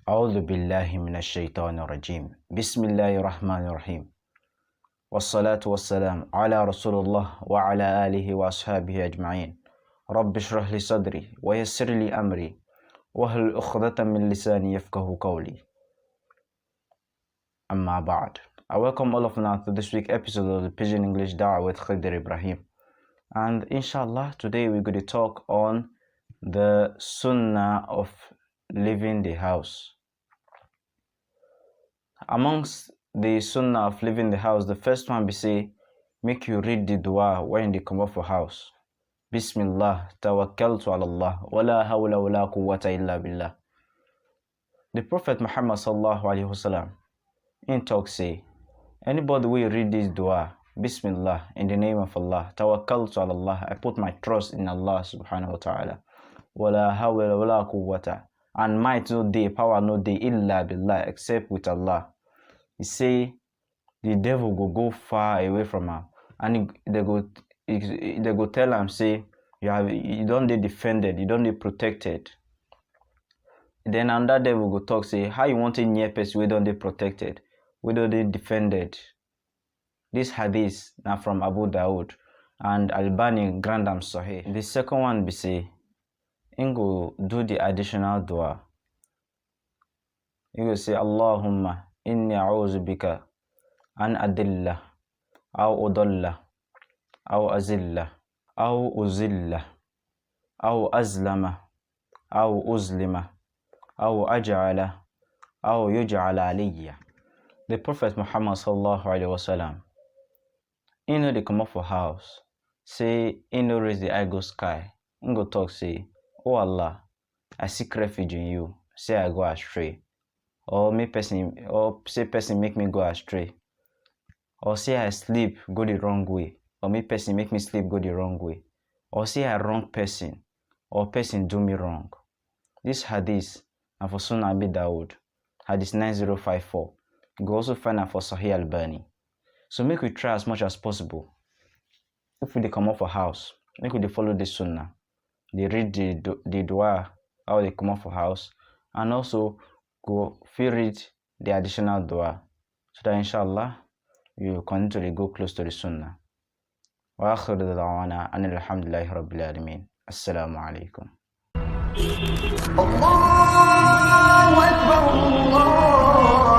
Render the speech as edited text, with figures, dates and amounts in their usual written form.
أعوذ بالله من الشيطان الرجيم بسم الله الرحمن الرحيم والصلاة والسلام على رسول الله وعلى آله وأصحابه أجمعين رب اشرح لي صدري ويسر لي أمري واحلل عقدة من لساني يفقهوا قولي أما بعد. I welcome all of you to this week's episode of the Pidgin English Dawah with Khidr Ibrahim, and inshallah today we're going to talk on the sunnah of leaving the house. Amongst the sunnah of leaving the house, the first one we say, make you read the dua when you come out of house. Bismillah, tawakkaltu ala Allah, wala hawla wala quwwata illa billah. The Prophet Muhammad sallallahu alaihi wasallam in talk say, anybody will read this dua, Bismillah, in the name of Allah, tawakkaltu ala Allah, I put my trust in Allah subhanahu wa ta'ala, wala hawla wala quwwata, and might no day, power no day, illa billah, except with Allah. He say the devil go far away from him, and they go tell him, say you don't dey defended, you don't dey protected. Then another devil go talk, say how you want a near person we don't dey protected, we don't dey defended. This hadith now from Abu Dawood and Albani Grandam Sahih. The second one be say in go do the additional dua. You go say Allahumma inni a'udhu bika an adilla aw udalla aw azilla aw uzilla aw azlama aw uzlima aw aj'ala aw yuj'ala alayya. The Prophet Muhammad sallallahu alaihi wasallam, he know they come up for house, say he no raise the eye go sky, he go talk say, oh Allah, I seek refuge in you, say I go astray, or say person make me go astray, or say I sleep go the wrong way, or person make me sleep go the wrong way, or say I wrong person, or person do me wrong. This hadith and for Sunnah Abi Dawood, hadith 9054. You go also find it for Sahih Albani. So make we try as much as possible. If we come off a house, make we follow the Sunnah. They read the dua how they come off a house, and also go read the additional dua, so that inshallah you continue to go close to the Sunnah. Wa akhiru da'wana anil hamdulillahi rabbil alamin. Assalamu alaikum. Allahu Akbar, Allah.